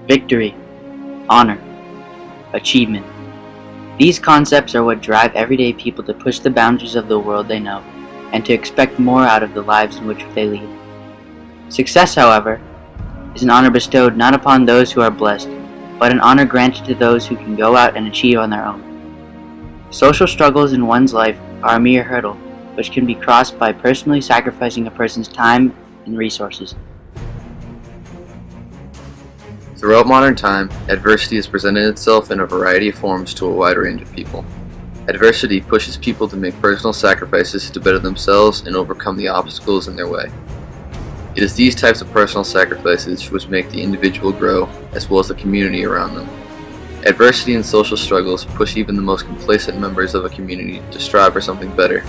victory, honor, achievement. These concepts are what drive everyday people to push the boundaries of the world they know and to expect more out of the lives in which they lead. Success, however, is an honor bestowed not upon those who are blessed, but an honor granted to those who can go out and achieve on their own. Social struggles in one's life are a mere hurdle, which can be crossed by personally sacrificing a person's time and resources. Throughout modern time, adversity has presented itself in a variety of forms to a wide range of people. Adversity pushes people to make personal sacrifices to better themselves and overcome the obstacles in their way. It is these types of personal sacrifices which make the individual grow, as well as the community around them. Adversity and social struggles push even the most complacent members of a community to strive for something better.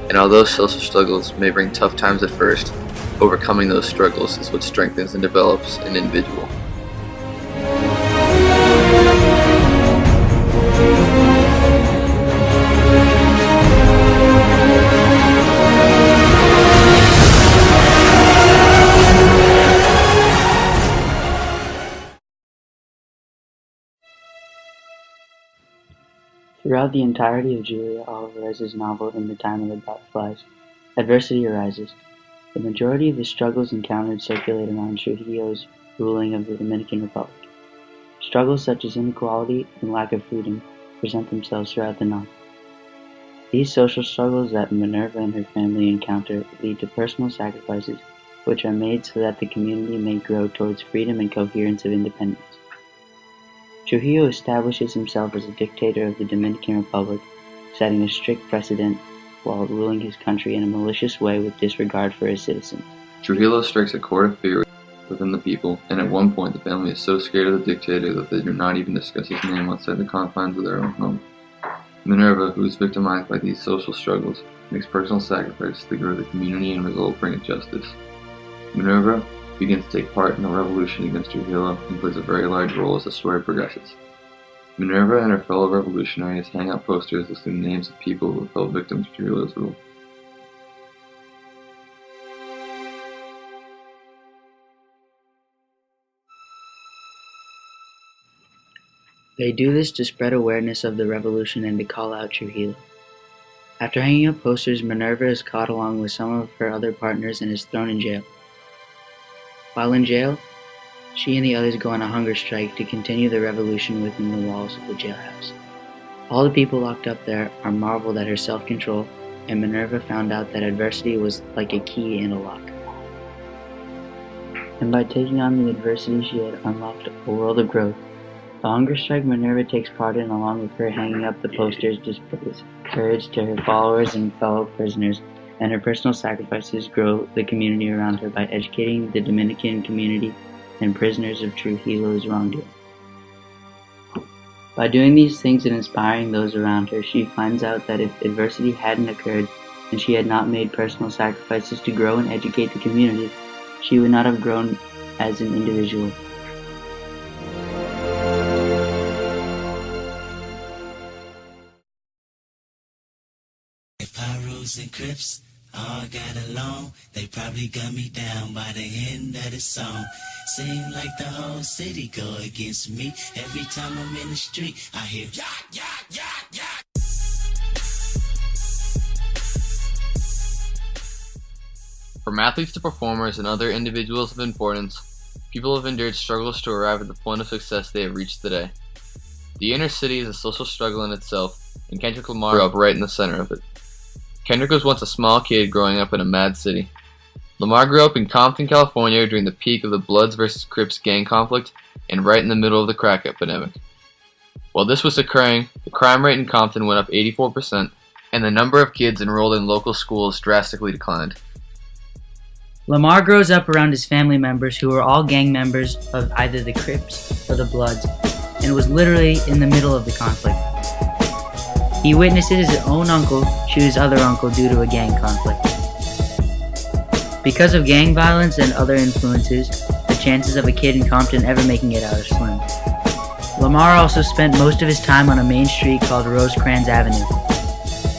And although social struggles may bring tough times at first, overcoming those struggles is what strengthens and develops an individual. Throughout the entirety of Julia Alvarez's novel In the Time of the Butterflies, adversity arises. The majority of the struggles encountered circulate around Trujillo's ruling of the Dominican Republic. Struggles such as inequality and lack of freedom present themselves throughout the novel. These social struggles that Minerva and her family encounter lead to personal sacrifices which are made so that the community may grow towards freedom and coherence of independence. Trujillo establishes himself as a dictator of the Dominican Republic, setting a strict precedent while ruling his country in a malicious way with disregard for his citizens. Trujillo strikes a chord of fear within the people, and at one point the family is so scared of the dictator that they do not even discuss his name outside the confines of their own home. Minerva, who is victimized by these social struggles, makes personal sacrifices to grow the community and result bring it justice. Minerva begins to take part in a revolution against Trujillo and plays a very large role as the story progresses. Minerva and her fellow revolutionaries hang out posters listing names of people who fell victim to Trujillo's rule. They do this to spread awareness of the revolution and to call out Trujillo. After hanging up posters, Minerva is caught along with some of her other partners and is thrown in jail. While in jail, she and the others go on a hunger strike to continue the revolution within the walls of the jailhouse. All the people locked up there are marveled at her self-control, and Minerva found out that adversity was like a key in a lock. And by taking on the adversity, she had unlocked a world of growth. The hunger strike Minerva takes part in, along with her hanging up the posters, displays courage to her followers and fellow prisoners, and her personal sacrifices grow the community around her by educating the Dominican community and prisoners of Trujillo's wrongdoing. By doing these things and inspiring those around her, she finds out that if adversity hadn't occurred and she had not made personal sacrifices to grow and educate the community, she would not have grown as an individual. Pyros and Crips all got along. They probably gun me down by the end of the song. Seem like the whole city go against me. Every time I'm in the street, I hear yak, yak, yak, yak. From athletes to performers and other individuals of importance, people have endured struggles to arrive at the point of success they have reached today. The inner city is a social struggle in itself, and Kendrick Lamar grew up right in the center of it. Kendrick was once a small kid growing up in a mad city. Lamar grew up in Compton, California during the peak of the Bloods vs. Crips gang conflict and right in the middle of the crack epidemic. While this was occurring, the crime rate in Compton went up 84% and the number of kids enrolled in local schools drastically declined. Lamar grows up around his family members who were all gang members of either the Crips or the Bloods and was literally in the middle of the conflict. He witnesses his own uncle shoot his other uncle due to a gang conflict. Because of gang violence and other influences, the chances of a kid in Compton ever making it out are slim. Lamar also spent most of his time on a main street called Rosecrans Avenue.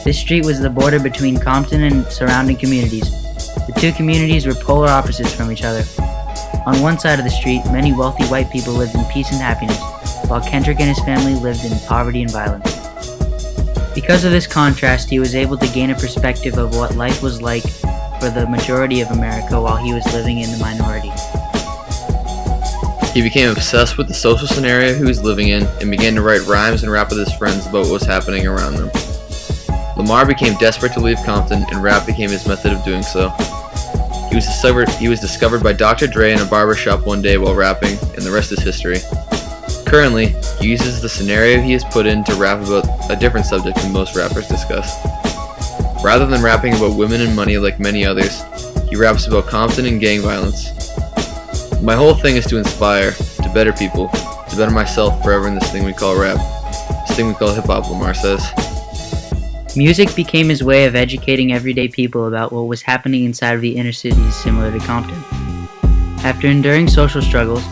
This street was the border between Compton and surrounding communities. The two communities were polar opposites from each other. On one side of the street, many wealthy white people lived in peace and happiness, while Kendrick and his family lived in poverty and violence. Because of this contrast, he was able to gain a perspective of what life was like for the majority of America while he was living in the minority. He became obsessed with the social scenario he was living in and began to write rhymes and rap with his friends about what was happening around them. Lamar became desperate to leave Compton, and rap became his method of doing so. He was discovered by Dr. Dre in a barbershop one day while rapping, and the rest is history. Currently, he uses the scenario he has put in to rap about a different subject than most rappers discuss. Rather than rapping about women and money like many others, he raps about Compton and gang violence. My whole thing is to inspire, to better people, to better myself forever in this thing we call rap. This thing we call hip-hop, Lamar says. Music became his way of educating everyday people about what was happening inside of the inner cities similar to Compton. After enduring social struggles,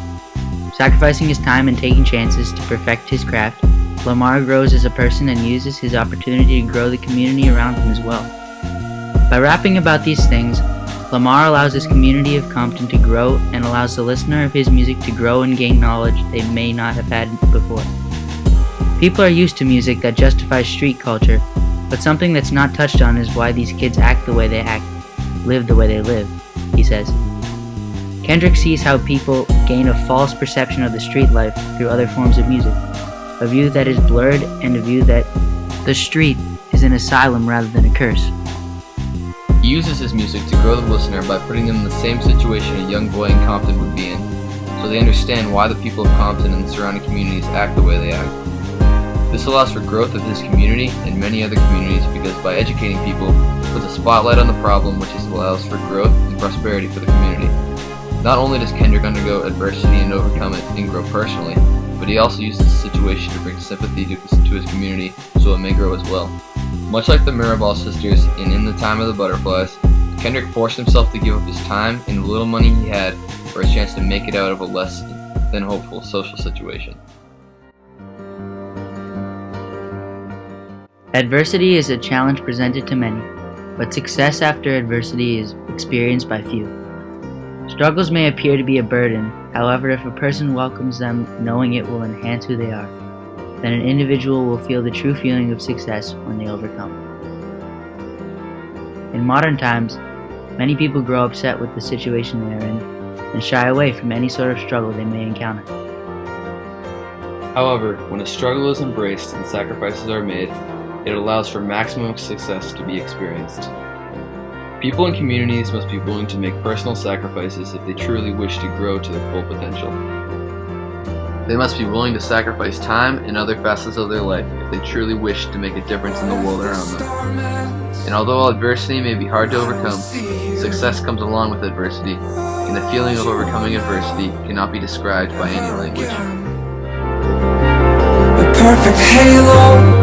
sacrificing his time and taking chances to perfect his craft, Lamar grows as a person and uses his opportunity to grow the community around him as well. By rapping about these things, Lamar allows his community of Compton to grow and allows the listener of his music to grow and gain knowledge they may not have had before. People are used to music that justifies street culture, but something that's not touched on is why these kids act the way they act, live the way they live, he says. Kendrick sees how people gain a false perception of the street life through other forms of music, a view that is blurred and a view that the street is an asylum rather than a curse. He uses his music to grow the listener by putting them in the same situation a young boy in Compton would be in, so they understand why the people of Compton and the surrounding communities act the way they act. This allows for growth of his community and many other communities because by educating people, it puts a spotlight on the problem, which allows for growth and prosperity for the community. Not only does Kendrick undergo adversity and overcome it and grow personally, but he also uses the situation to bring sympathy to his community so it may grow as well. Much like the Mirabal sisters in the Time of the Butterflies, Kendrick forced himself to give up his time and the little money he had for a chance to make it out of a less than hopeful social situation. Adversity is a challenge presented to many, but success after adversity is experienced by few. Struggles may appear to be a burden, however, if a person welcomes them knowing it will enhance who they are, then an individual will feel the true feeling of success when they overcome. In modern times, many people grow upset with the situation they are in and shy away from any sort of struggle they may encounter. However, when a struggle is embraced and sacrifices are made, it allows for maximum success to be experienced. People and communities must be willing to make personal sacrifices if they truly wish to grow to their full potential. They must be willing to sacrifice time and other facets of their life if they truly wish to make a difference in the world around them. And although adversity may be hard to overcome, success comes along with adversity, and the feeling of overcoming adversity cannot be described by any language. A perfect halo